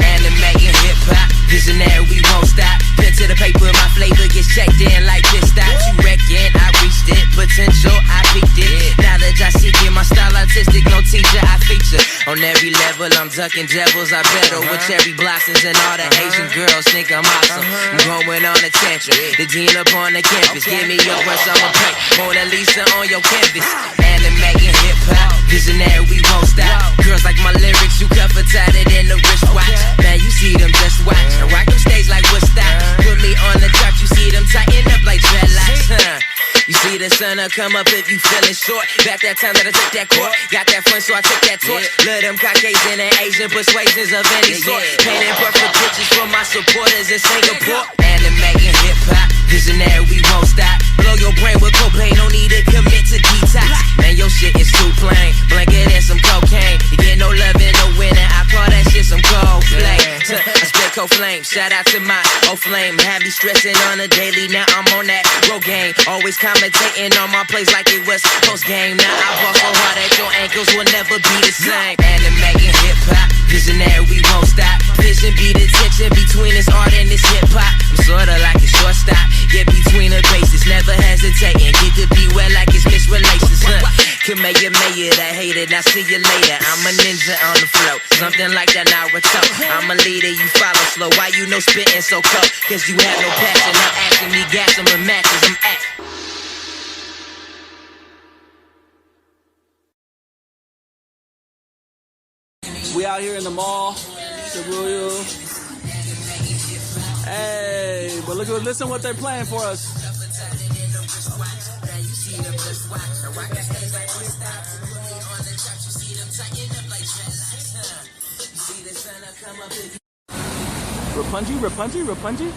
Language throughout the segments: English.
Animating hip-hop, visionary, we won't stop. Pen to the paper, my flavor gets checked in like this stops. You reckon I reached it, potential, I peaked it. Knowledge I seek it, my style artistic, no teacher I feature. On every level, I'm ducking devils, I battle with cherry blossoms and all the Asian girls think I'm awesome. I'm going on a tantrum, the dean up on the campus. Give me your brush, I'ma paint Mona Lisa on your canvas. Animating hip-hop, visionary, we won't stop. Girls like my lyrics, you cover tatted in the wristwatch. Man, you see them, just watch. I rock them stage like Woodstock. Put me on the chart, you see them tighten up like dreadlocks, You see the sun come up if you feeling short. Back that time that I took that court. Got that fun, so I took that torch. Love them Caucasian and Asian persuasions of any sort. Painting perfect pictures for my supporters in Singapore. Animating hip-hop, visionary, we won't stop. Blow your brain with cocaine, no need to commit to detox. Man, your shit is too plain, blanket and some cocaine. You get no love in no winter, I call that shit some cold flame. I spit cold flame, shout out to my old flame. Have me stressing on a daily, now I'm on that road game. Always commentating on my plays like it was post game. Now I ball so hard that your ankles will never be the same. Animating hip-hop, visionary, we won't stop. Vision be the tension between this art and this hip-hop. I'm sorta like a shortstop, get between the bases, never hesitating. Get to be well like it's misrelations, Kamehameha, that hater, now see you later. I'm a ninja on the flow, something like that Naruto. I'm a leader, you follow slow. Why you know spitting so cold? Cause you have no passion, not asking me gas, I'm a matches, I'm at. We out here in the mall, Shibuya. Hey, but listen what they're playing for us. Rapunji.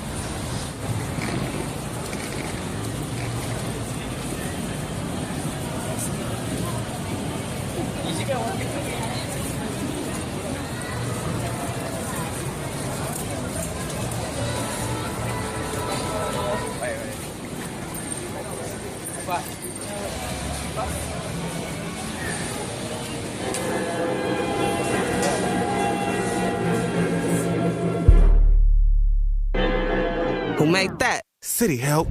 Who made that? City Help.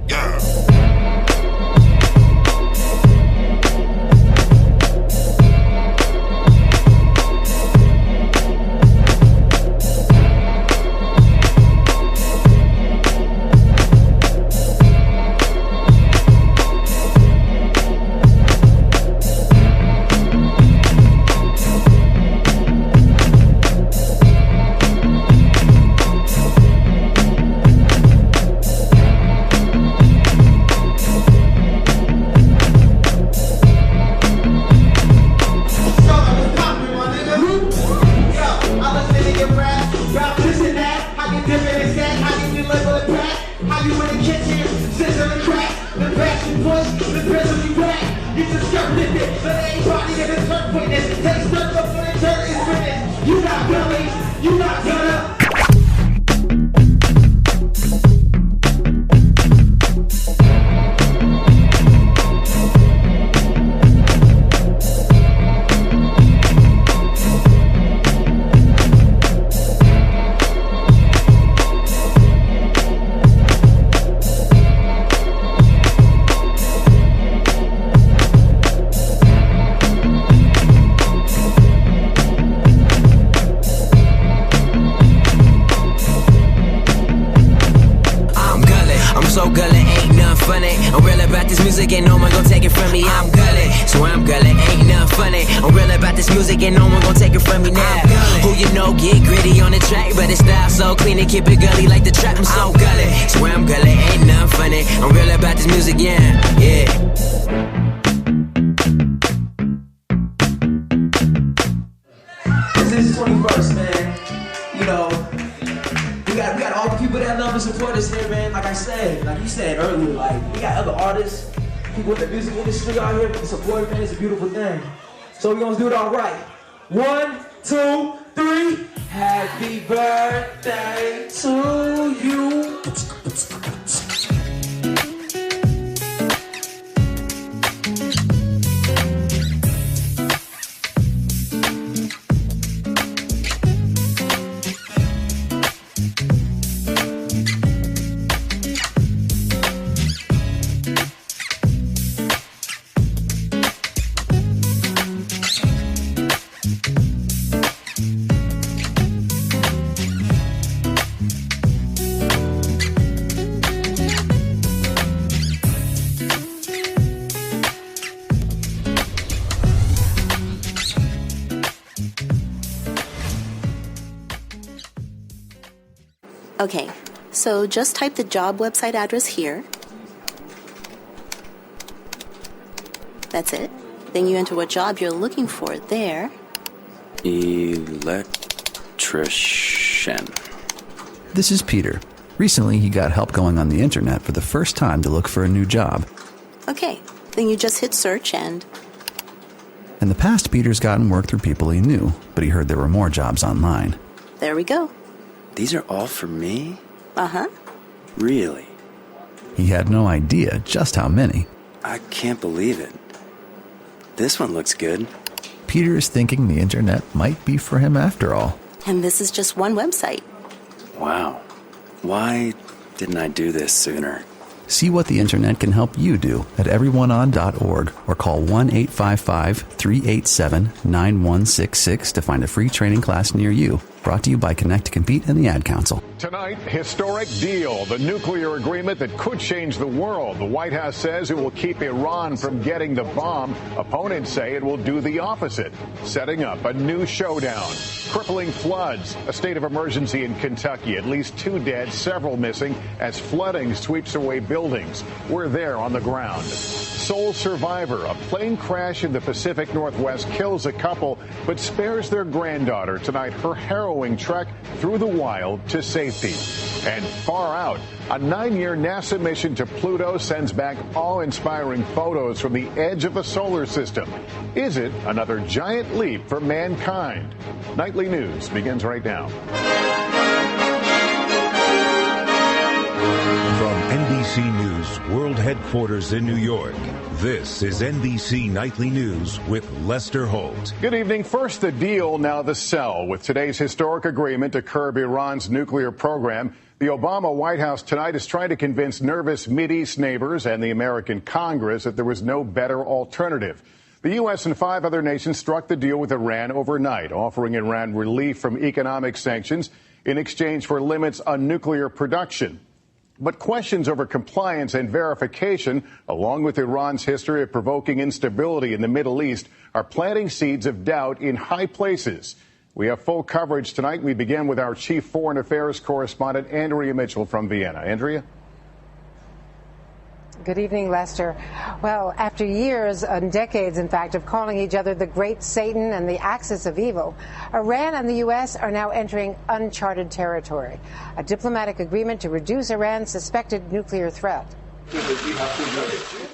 And no one gon' take it from me, I'm gully. So I'm gully, ain't nothing funny. I'm real about this music and no one gon' take it from me now. Who you know get gritty on the track, but it's style so clean and keep it gully like the trap. I'm so gully, so I'm gully, ain't nothing funny. I'm real about this music, yeah. This is 21st, man. You know, we got all the people that love and support us here, man. Like I said, like you said earlier, like we got other artists, people in the music industry out here with the support, man. It's a beautiful thing. So we're gonna do it all right. 1, 2, 3. Happy birthday to you. Okay, so just type the job website address here. That's it. Then you enter what job you're looking for there. Electrician. This is Peter. Recently, he got help going on the internet for the first time to look for a new job. Okay, then you just hit search and... In the past, Peter's gotten work through people he knew, but he heard there were more jobs online. There we go. These are all for me? Uh-huh. Really? He had no idea just how many. I can't believe it. This one looks good. Peter is thinking the internet might be for him after all. And this is just one website. Wow. Why didn't I do this sooner? See what the internet can help you do at everyoneon.org or call 1-855-387-9166 to find a free training class near you. Brought to you by Connect to Compete and the Ad Council. Tonight, historic deal, the nuclear agreement that could change the world. The White House says it will keep Iran from getting the bomb. Opponents say it will do the opposite, setting up a new showdown. Crippling floods, a state of emergency in Kentucky. At least 2 dead, several missing as flooding sweeps away buildings. We're there on the ground. Sole survivor, a plane crash in the Pacific Northwest kills a couple but spares their granddaughter tonight. Her harrowing trek through the wild to safety. And far out, a 9-year NASA mission to Pluto sends back awe-inspiring photos from the edge of the solar system. Is it another giant leap for mankind? Nightly News begins right now. From NBC News World Headquarters in New York, this is NBC Nightly News with Lester Holt. Good evening. First the deal, now the sell. With today's historic agreement to curb Iran's nuclear program, the Obama White House tonight is trying to convince nervous Mideast neighbors and the American Congress that there was no better alternative. The U.S. and 5 other nations struck the deal with Iran overnight, offering Iran relief from economic sanctions in exchange for limits on nuclear production. But questions over compliance and verification, along with Iran's history of provoking instability in the Middle East, are planting seeds of doubt in high places. We have full coverage tonight. We begin with our chief foreign affairs correspondent, Andrea Mitchell from Vienna. Andrea? Good evening, Lester. Well, after years and decades, in fact, of calling each other the great Satan and the axis of evil, Iran and the U.S. are now entering uncharted territory. A diplomatic agreement to reduce Iran's suspected nuclear threat.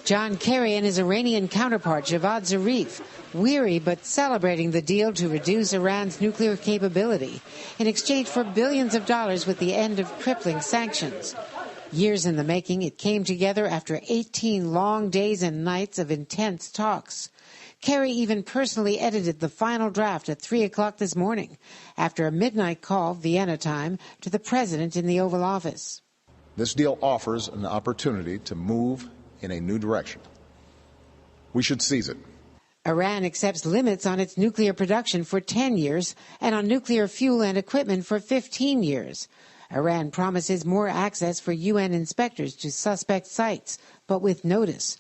John Kerry and his Iranian counterpart, Javad Zarif, weary but celebrating the deal to reduce Iran's nuclear capability in exchange for billions of dollars with the end of crippling sanctions. Years in the making, it came together after 18 long days and nights of intense talks. Kerry even personally edited the final draft at 3 o'clock this morning after a midnight call, Vienna time, to the president in the Oval Office. This deal offers an opportunity to move in a new direction. We should seize it. Iran accepts limits on its nuclear production for 10 years and on nuclear fuel and equipment for 15 years. Iran promises more access for UN inspectors to suspect sites, but with notice.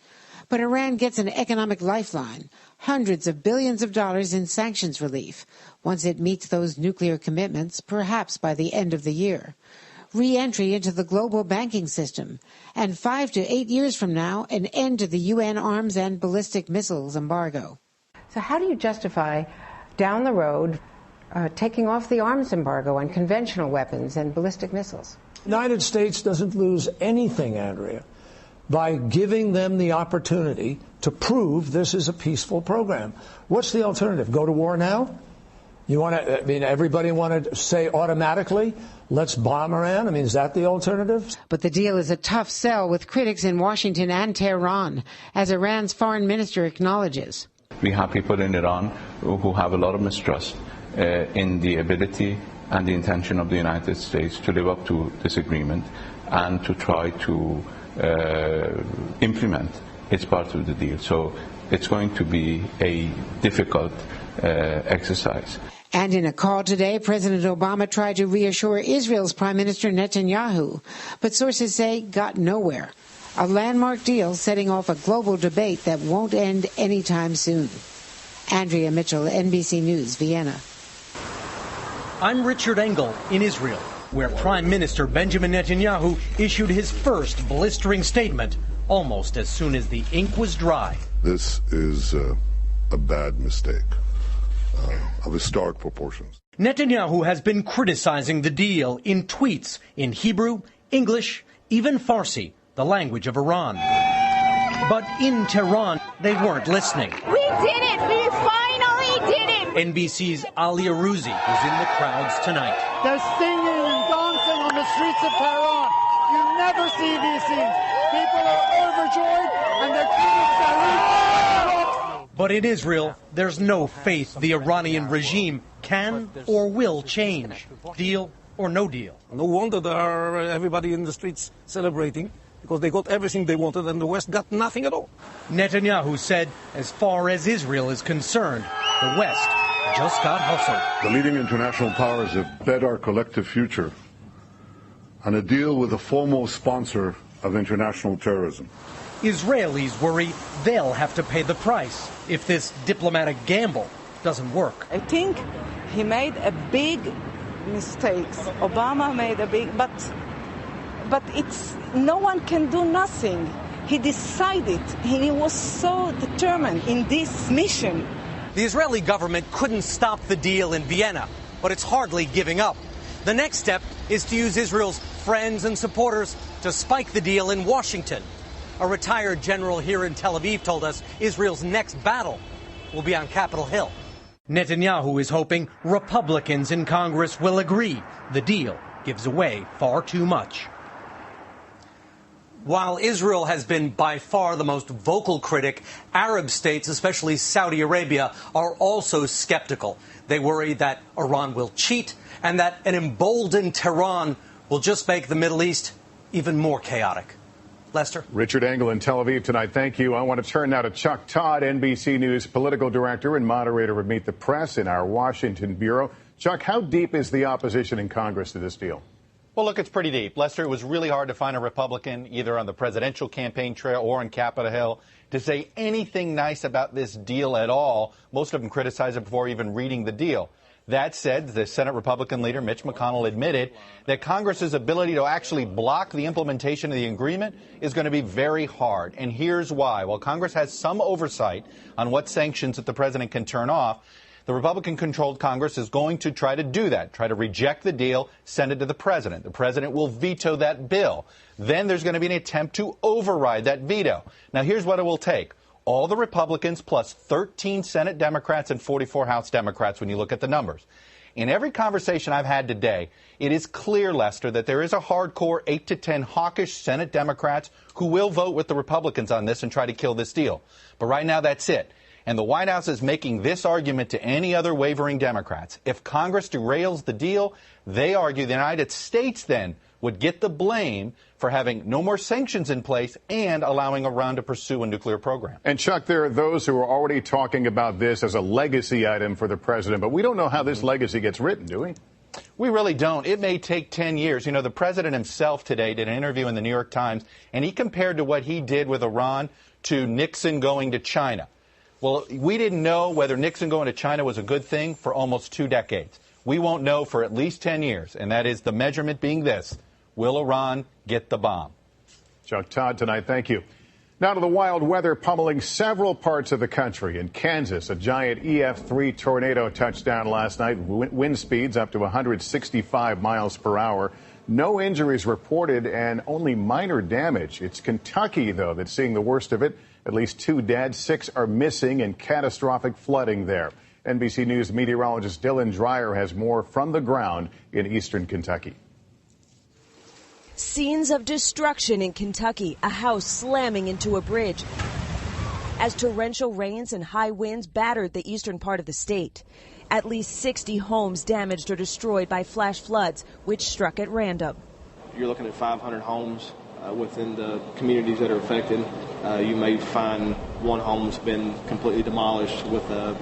But Iran gets an economic lifeline, hundreds of billions of dollars in sanctions relief, once it meets those nuclear commitments, perhaps by the end of the year. Re-entry into the global banking system, and 5 to 8 years from now, an end to the UN arms and ballistic missiles embargo. So how do you justify down the road taking off the arms embargo on conventional weapons and ballistic missiles? The United States doesn't lose anything, Andrea, by giving them the opportunity to prove this is a peaceful program. What's the alternative? Go to war now? Everybody want to say automatically, let's bomb Iran? I mean, is that the alternative? But the deal is a tough sell with critics in Washington and Tehran, as Iran's foreign minister acknowledges. We have people in Iran who have a lot of mistrust in the ability and the intention of the United States to live up to this agreement and to try to implement its part of the deal. So it's going to be a difficult exercise. And in a call today, President Obama tried to reassure Israel's Prime Minister Netanyahu, but sources say got nowhere. A landmark deal setting off a global debate that won't end anytime soon. Andrea Mitchell, NBC News, Vienna. I'm Richard Engel in Israel, where Prime Minister Benjamin Netanyahu issued his first blistering statement almost as soon as the ink was dry. This is a bad mistake of historic proportions. Netanyahu has been criticizing the deal in tweets in Hebrew, English, even Farsi, the language of Iran. But in Tehran, they weren't listening. We did it! We finally did it! NBC's Ali Arouzi was in the crowds tonight. They're singing and dancing on the streets of Tehran. You never see these scenes. People are overjoyed and they're cheering. But in Israel, there's no faith the Iranian regime can or will change, deal or no deal. No wonder there are everybody in the streets celebrating, because they got everything they wanted and the West got nothing at all. Netanyahu said, as far as Israel is concerned, the West just got hustled. The leading international powers have bet our collective future on a deal with the foremost sponsor of international terrorism. Israelis worry they'll have to pay the price if this diplomatic gamble doesn't work. I think he made a big mistake. Obama made a big, but it's no one can do nothing. He decided, he was so determined in this mission. The Israeli government couldn't stop the deal in Vienna, but it's hardly giving up. The next step is to use Israel's friends and supporters to spike the deal in Washington. A retired general here in Tel Aviv told us Israel's next battle will be on Capitol Hill. Netanyahu is hoping Republicans in Congress will agree the deal gives away far too much. While Israel has been by far the most vocal critic, Arab states, especially Saudi Arabia, are also skeptical. They worry that Iran will cheat and that an emboldened Tehran will just make the Middle East even more chaotic. Lester? Richard Engel in Tel Aviv tonight. Thank you. I want to turn now to Chuck Todd, NBC News political director and moderator of Meet the Press in our Washington bureau. Chuck, how deep is the opposition in Congress to this deal? Well, look, it's pretty deep. Lester, it was really hard to find a Republican, either on the presidential campaign trail or on Capitol Hill, to say anything nice about this deal at all. Most of them criticized it before even reading the deal. That said, the Senate Republican leader, Mitch McConnell, admitted that Congress's ability to actually block the implementation of the agreement is going to be very hard. And here's why. While Congress has some oversight on what sanctions that the president can turn off, the Republican-controlled Congress is going to try to do that, try to reject the deal, send it to the president. The president will veto that bill. Then there's going to be an attempt to override that veto. Now, here's what it will take. All the Republicans plus 13 Senate Democrats and 44 House Democrats when you look at the numbers. In every conversation I've had today, it is clear, Lester, that there is a hardcore 8 to 10 hawkish Senate Democrats who will vote with the Republicans on this and try to kill this deal. But right now, that's it. And the White House is making this argument to any other wavering Democrats. If Congress derails the deal, they argue the United States then would get the blame for having no more sanctions in place and allowing Iran to pursue a nuclear program. And, Chuck, there are those who are already talking about this as a legacy item for the president, but we don't know how this legacy gets written, do we? We really don't. It may take 10 years. You know, the president himself today did an interview in the New York Times, and he compared to what he did with Iran to Nixon going to China. Well, we didn't know whether Nixon going to China was a good thing for almost 2 decades. We won't know for at least 10 years, and that is the measurement being this. Will Iran get the bomb? Chuck Todd tonight. Thank you. Now to the wild weather pummeling several parts of the country. In Kansas, a giant EF3 tornado touched down last night. Wind speeds up to 165 miles per hour. No injuries reported and only minor damage. It's Kentucky, though, that's seeing the worst of it. At least 2 dead, 6 are missing, and catastrophic flooding there. NBC News meteorologist Dylan Dreyer has more from the ground in eastern Kentucky. Scenes of destruction in Kentucky, a house slamming into a bridge as torrential rains and high winds battered the eastern part of the state. At least 60 homes damaged or destroyed by flash floods, which struck at random. You're looking at 500 homes within the communities that are affected. You may find one home's been completely demolished with the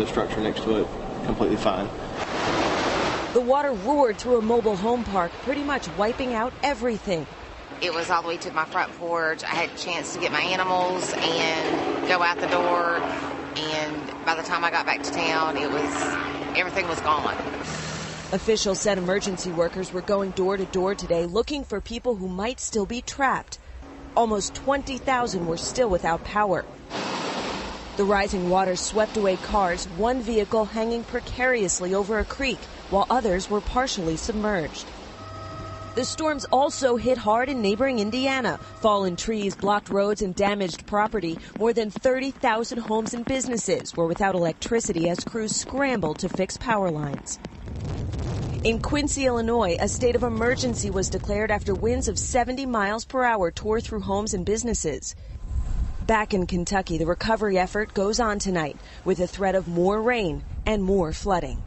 structure next to it completely fine. The water roared through a mobile home park, pretty much wiping out everything. It was all the way to my front porch. I had a chance to get my animals and go out the door. And by the time I got back to town, everything was gone. Officials said emergency workers were going door to door today looking for people who might still be trapped. Almost 20,000 were still without power. The rising water swept away cars, one vehicle hanging precariously over a creek, while others were partially submerged. The storms also hit hard in neighboring Indiana. Fallen trees blocked roads and damaged property. More than 30,000 homes and businesses were without electricity as crews scrambled to fix power lines. In Quincy, Illinois, a state of emergency was declared after winds of 70 miles per hour tore through homes and businesses. Back in Kentucky, the recovery effort goes on tonight with a threat of more rain and more flooding.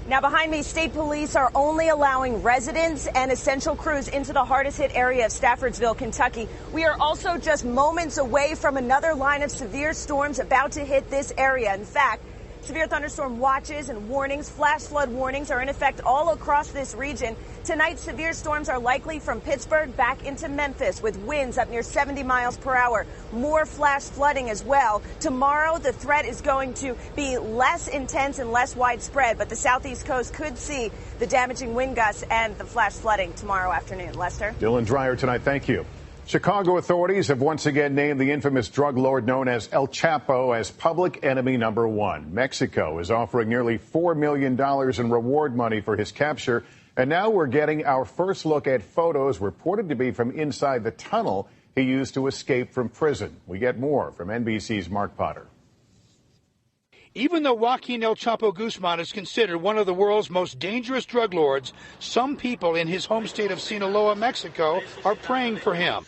Now behind me, state police are only allowing residents and essential crews into the hardest hit area of Staffordsville, Kentucky. We are also just moments away from another line of severe storms about to hit this area. In fact, severe thunderstorm watches and warnings, flash flood warnings are in effect all across this region. Tonight, severe storms are likely from Pittsburgh back into Memphis with winds up near 70 miles per hour. More flash flooding as well. Tomorrow, the threat is going to be less intense and less widespread, but the southeast coast could see the damaging wind gusts and the flash flooding tomorrow afternoon. Lester? Dylan Dreyer tonight. Thank you. Chicago authorities have once again named the infamous drug lord known as El Chapo as public enemy number one. Mexico is offering nearly $4 million in reward money for his capture. And now we're getting our first look at photos reported to be from inside the tunnel he used to escape from prison. We get more from NBC's Mark Potter. Even though Joaquin El Chapo Guzman is considered one of the world's most dangerous drug lords, some people in his home state of Sinaloa, Mexico, are praying for him.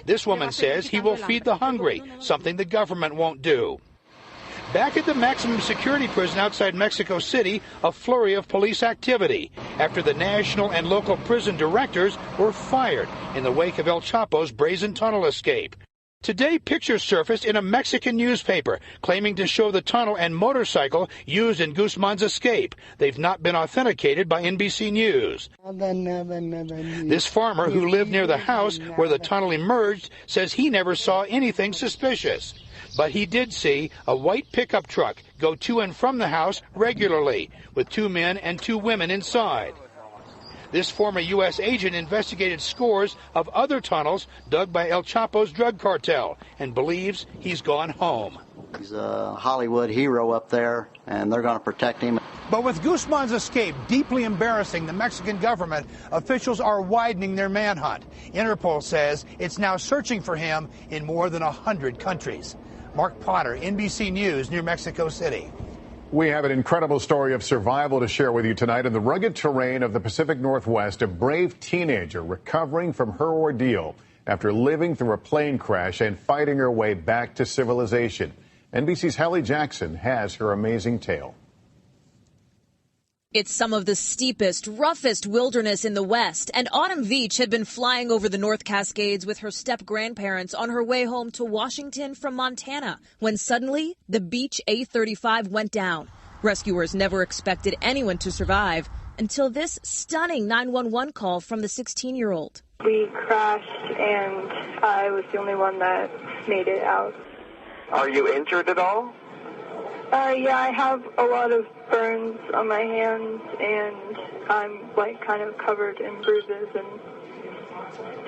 This woman says he will feed the hungry, something the government won't do. Back at the maximum security prison outside Mexico City, a flurry of police activity after the national and local prison directors were fired in the wake of El Chapo's brazen tunnel escape. Today, pictures surfaced in a Mexican newspaper claiming to show the tunnel and motorcycle used in Guzman's escape. They've not been authenticated by NBC News. This farmer who lived near the house where the tunnel emerged says he never saw anything suspicious. But he did see a white pickup truck go to and from the house regularly with 2 men and 2 women inside. This former U.S. agent investigated scores of other tunnels dug by El Chapo's drug cartel and believes he's gone home. He's a Hollywood hero up there, and they're going to protect him. But with Guzman's escape deeply embarrassing the Mexican government, officials are widening their manhunt. Interpol says it's now searching for him in more than 100 countries. Mark Potter, NBC News, near Mexico City. We have an incredible story of survival to share with you tonight. In the rugged terrain of the Pacific Northwest, a brave teenager recovering from her ordeal after living through a plane crash and fighting her way back to civilization. NBC's Hallie Jackson has her amazing tale. It's some of the steepest, roughest wilderness in the West, and Autumn Veach had been flying over the North Cascades with her step-grandparents on her way home to Washington from Montana, when suddenly the Beech A-35 went down. Rescuers never expected anyone to survive until this stunning 911 call from the 16-year-old. We crashed, and I was the only one that made it out. Are you injured at all? Yeah, I have a lot of burns on my hands, and I'm kind of covered in bruises and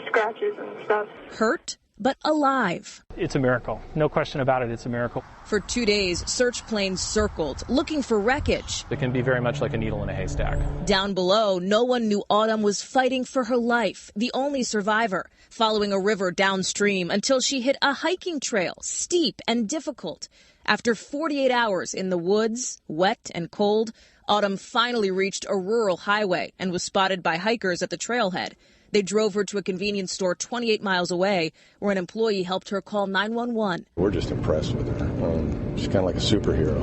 scratches and stuff. Hurt, but alive. It's a miracle. No question about it. It's a miracle. For 2 days, search planes circled, looking for wreckage. It can be very much like a needle in a haystack. Down below, no one knew Autumn was fighting for her life, the only survivor. following a river downstream until she hit a hiking trail, steep and difficult. After 48 hours in the woods, wet and cold, Autumn finally reached a rural highway and was spotted by hikers at the trailhead. They drove her to a convenience store 28 miles away, where an employee helped her call 911. We're just impressed with her. She's kind of like a superhero.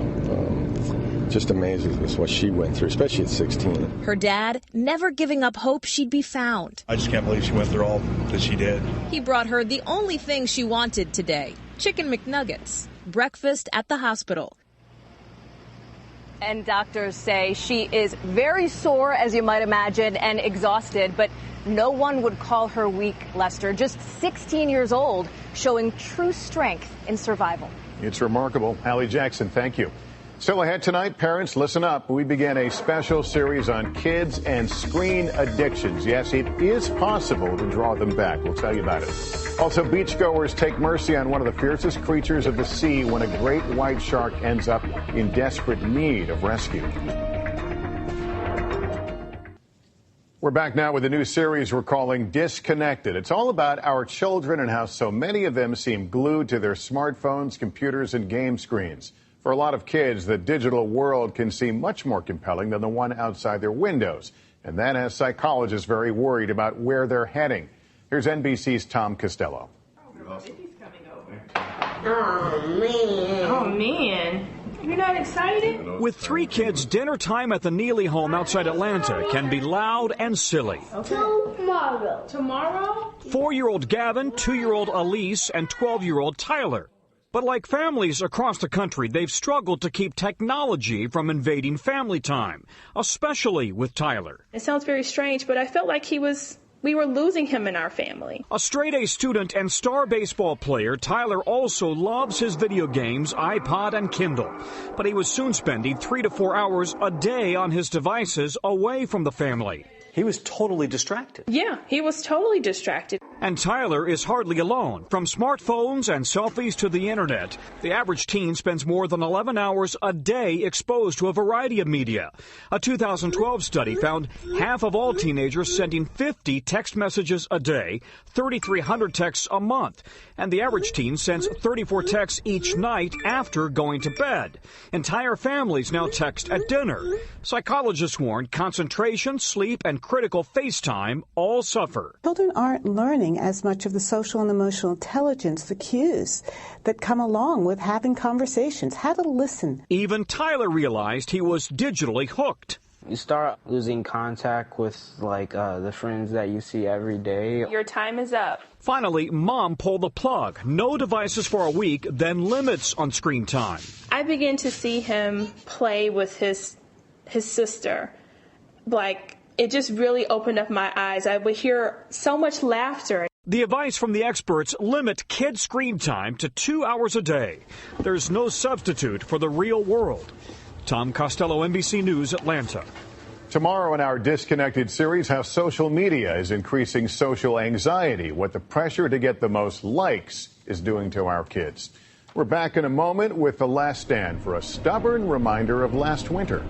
Just amazes us what she went through, especially at 16. Her dad never giving up hope she'd be found. I just can't believe she went through all that she did. He brought her the only thing she wanted today, Chicken McNuggets, breakfast at the hospital. And doctors say she is very sore, as you might imagine, and exhausted, but no one would call her weak, Lester. Just 16 years old, showing true strength in survival. It's remarkable. Allie Jackson, thank you. Still ahead tonight, parents, listen up. We begin a special series on kids and screen addictions. Yes, it is possible to draw them back. We'll tell you about it. Also, beachgoers take mercy on one of the fiercest creatures of the sea when a great white shark ends up in desperate need of rescue. We're back now with a new series we're calling Disconnected. It's all about our children and how so many of them seem glued to their smartphones, computers, and game screens. For a lot of kids, the digital world can seem much more compelling than the one outside their windows. And that has psychologists very worried about where they're heading. Here's NBC's Tom Costello. Oh, man. You're not excited? With 3 kids, dinner time at the Neely home outside Atlanta can be loud and silly. Okay. Tomorrow? 4-year-old Gavin, 2-year-old Elise, and 12-year-old Tyler. But like families across the country, they've struggled to keep technology from invading family time, especially with Tyler. It sounds very strange, but I felt like we were losing him in our family. A straight-A student and star baseball player, Tyler also loves his video games, iPod, and Kindle. But he was soon spending 3 to 4 hours a day on his devices away from the family. He was totally distracted. Yeah, he was totally distracted. And Tyler is hardly alone. From smartphones and selfies to the internet, the average teen spends more than 11 hours a day exposed to a variety of media. A 2012 study found half of all teenagers sending 50 text messages a day, 3,300 texts a month. And the average teen sends 34 texts each night after going to bed. Entire families now text at dinner. Psychologists warn concentration, sleep, and critical face time all suffer. Children aren't learning as much of the social and emotional intelligence, the cues that come along with having conversations, how to listen. Even Tyler realized he was digitally hooked. You start losing contact with the friends that you see every day. Your time is up. Finally, mom pulled the plug. No devices for a week, then limits on screen time. I began to see him play with his sister. It just really opened up my eyes. I would hear so much laughter. The advice from the experts: limit kid screen time to 2 hours a day. There's no substitute for the real world. Tom Costello, NBC News, Atlanta. Tomorrow in our Disconnected series, how social media is increasing social anxiety, what the pressure to get the most likes is doing to our kids. We're back in a moment with The Last Stand for a stubborn reminder of last winter.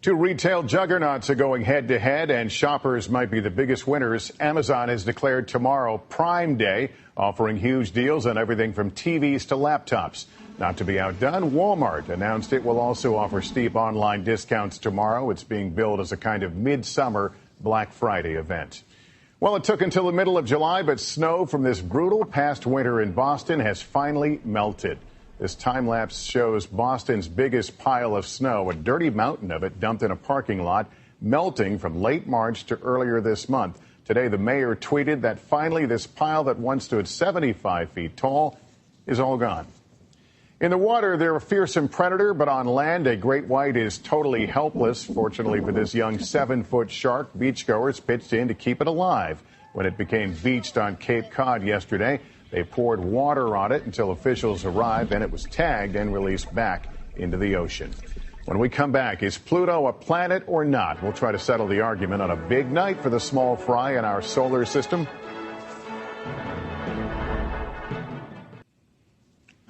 Two retail juggernauts are going head-to-head, and shoppers might be the biggest winners. Amazon has declared tomorrow Prime Day, offering huge deals on everything from TVs to laptops. Not to be outdone, Walmart announced it will also offer steep online discounts tomorrow. It's being billed as a kind of midsummer Black Friday event. Well, it took until the middle of July, but snow from this brutal past winter in Boston has finally melted. This time-lapse shows Boston's biggest pile of snow, a dirty mountain of it dumped in a parking lot, melting from late March to earlier this month. Today, the mayor tweeted that finally this pile that once stood 75 feet tall is all gone. In the water, they're a fearsome predator, but on land, a great white is totally helpless. Fortunately for this young 7-foot shark, beachgoers pitched in to keep it alive. When it became beached on Cape Cod yesterday, they poured water on it until officials arrived, and it was tagged and released back into the ocean. When we come back, is Pluto a planet or not? We'll try to settle the argument on a big night for the small fry in our solar system.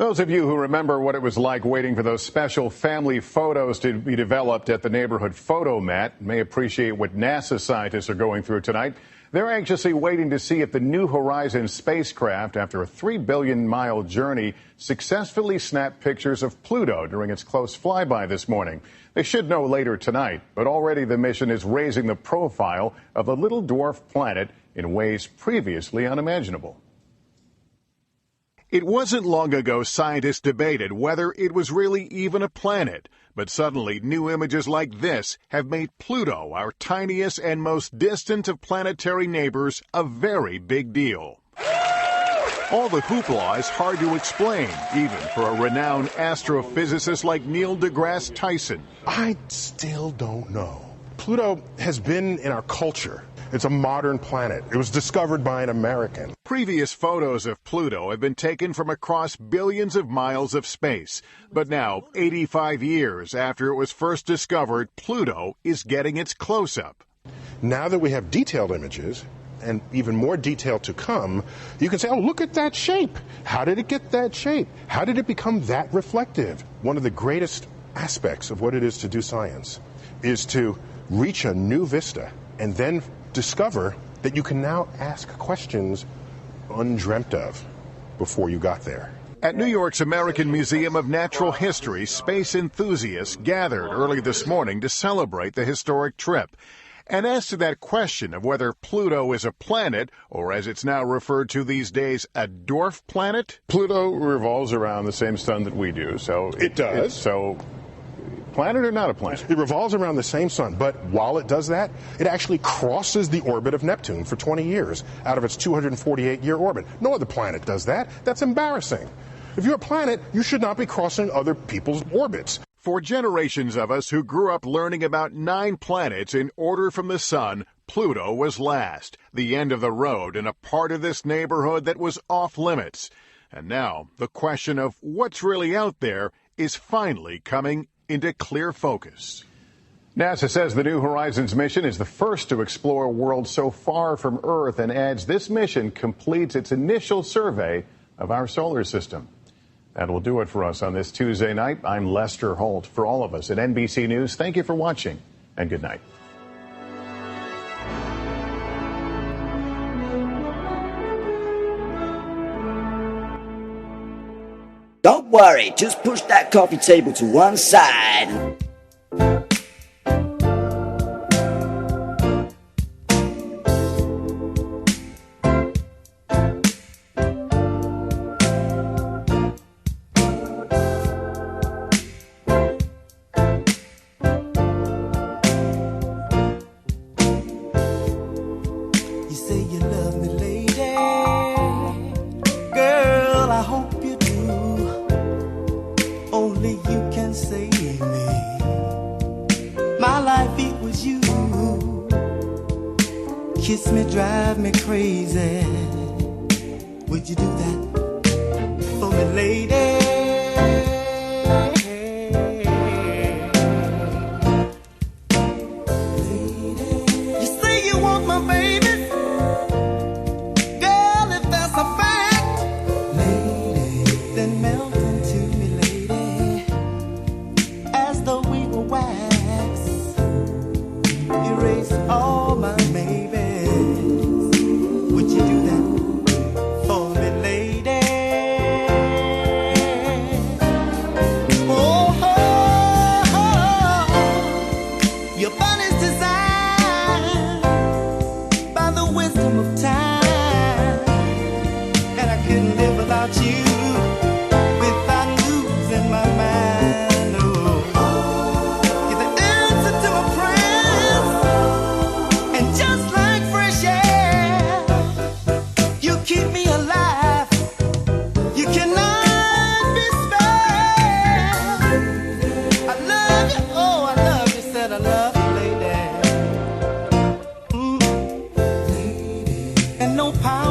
Those of you who remember what it was like waiting for those special family photos to be developed at the neighborhood photomat may appreciate what NASA scientists are going through tonight. They're anxiously waiting to see if the New Horizons spacecraft, after a 3 billion-mile journey, successfully snapped pictures of Pluto during its close flyby this morning. They should know later tonight, but already the mission is raising the profile of the little dwarf planet in ways previously unimaginable. It wasn't long ago scientists debated whether it was really even a planet. But suddenly, new images like this have made Pluto, our tiniest and most distant of planetary neighbors, a very big deal. All the hoopla is hard to explain, even for a renowned astrophysicist like Neil deGrasse Tyson. I still don't know. Pluto has been in our culture. It's a modern planet. It was discovered by an American. Previous photos of Pluto have been taken from across billions of miles of space. But now, 85 years after it was first discovered, Pluto is getting its close-up. Now that we have detailed images, and even more detail to come, you can say, oh, look at that shape. How did it get that shape? How did it become that reflective? One of the greatest aspects of what it is to do science is to reach a new vista and then discover that you can now ask questions undreamt of before you got there. At New York's American Museum of Natural History, space enthusiasts gathered early this morning to celebrate the historic trip. And as to that question of whether Pluto is a planet, or as it's now referred to these days, a dwarf planet? Pluto revolves around the same sun that we do, so it does. So, planet or not a planet? It revolves around the same sun, but while it does that, it actually crosses the orbit of Neptune for 20 years out of its 248-year orbit. No other planet does that. That's embarrassing. If you're a planet, you should not be crossing other people's orbits. For generations of us who grew up learning about 9 planets in order from the sun, Pluto was last, the end of the road in a part of this neighborhood that was off limits. And now, the question of what's really out there is finally coming into clear focus. NASA says the New Horizons mission is the first to explore a world so far from Earth and adds this mission completes its initial survey of our solar system. That will do it for us on this Tuesday night. I'm Lester Holt. For all of us at NBC News, thank you for watching and good night. Don't worry, just push that coffee table to one side. Kiss me, drive me crazy. Would you do that for me, lady? You say you want my baby, girl, if that's a fact, lady, then melt into me, lady, as though we were wax. Erase all my baby. Power